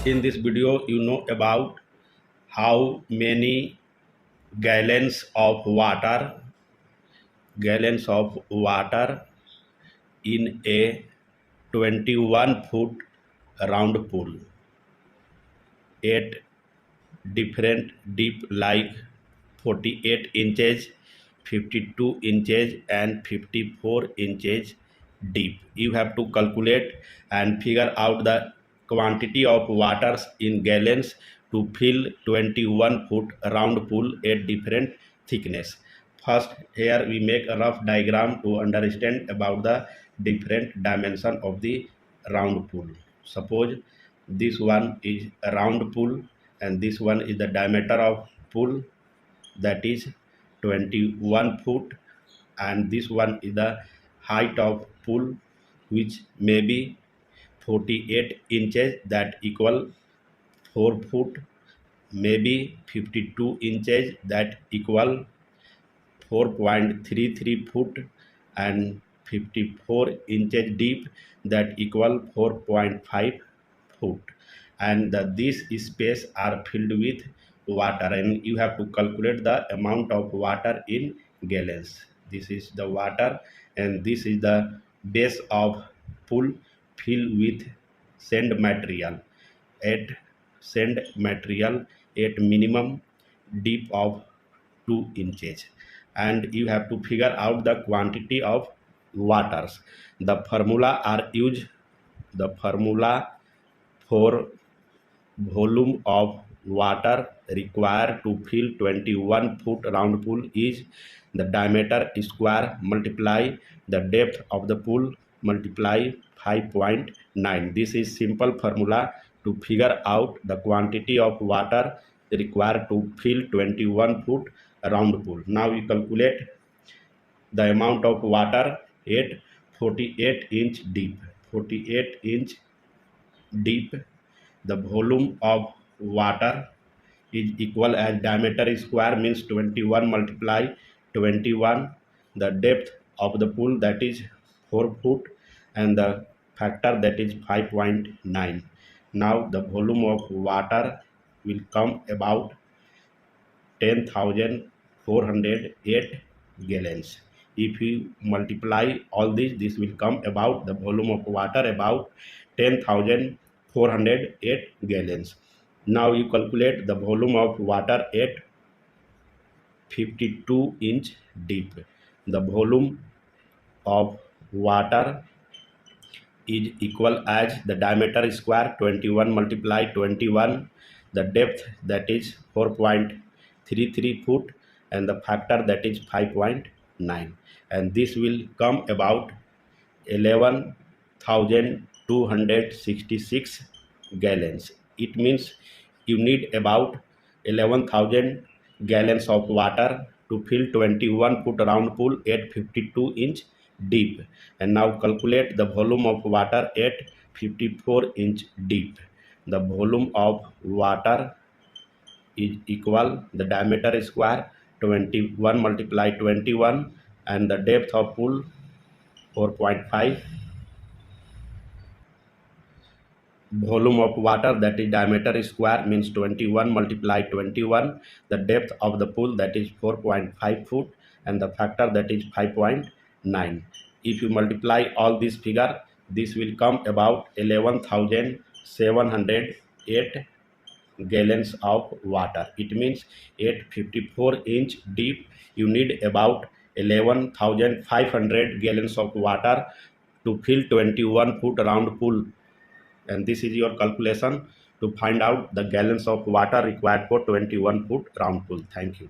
In this video you know about how many gallons of water in a 21-foot round pool at different depth like 48 inches, 52 inches and 54 inches deep. You have to calculate and figure out the quantity of waters in gallons to fill 21-foot round pool at different thickness. First, here we make a rough diagram to understand about the different dimension of the round pool. Suppose this one is a round pool and this one is the diameter of pool, that is 21 foot, and this one is the height of pool, which may be 48 inches, that equal 4 foot, maybe 52 inches, that equal 4.33 foot, and 54 inches deep, that equal 4.5 foot. And this space are filled with water, and you have to calculate the amount of water in gallons. This is the water and this is the base of pool filled with sand material at minimum deep of 2 inches, and you have to figure out the quantity of waters. The formula are used. The formula for volume of water required to fill 21-foot round pool is the diameter square multiply the depth of the pool multiply 5.9. This is simple formula to figure out the quantity of water required to fill 21-foot round pool. Now we calculate the amount of water at 48 inch deep. 48 inch deep, the volume of water is equal as diameter square means 21 multiply 21, the depth of the pool, that is 4 foot, and the factor, that is 5.9. Now the volume of water will come about 10,408 gallons. If you multiply all this will come about the volume of water about 10,408 gallons. Now you calculate the volume of water at 52 inch deep. The volume of water is equal as the diameter square 21 multiply 21, the depth, that is 4.33 foot, and the factor, that is 5.9, and this will come about 11,266 gallons. It means you need about 11,000 gallons of water to fill 21-foot round pool at 52 inch deep. And now calculate the volume of water at 54 inch deep. The volume of water is equal the diameter square 21 multiply 21, and the depth of pool 4.5. Volume of water, that is diameter square means 21 multiply 21, the depth of the pool, that is 4.5 foot, and the factor, that is 5.9. If you multiply all this figure, this will come about 11,708 gallons of water. It means at 54 inch deep you need about 11,500 gallons of water to fill 21-foot round pool, and this is your calculation to find out the gallons of water required for 21-foot round pool. Thank you.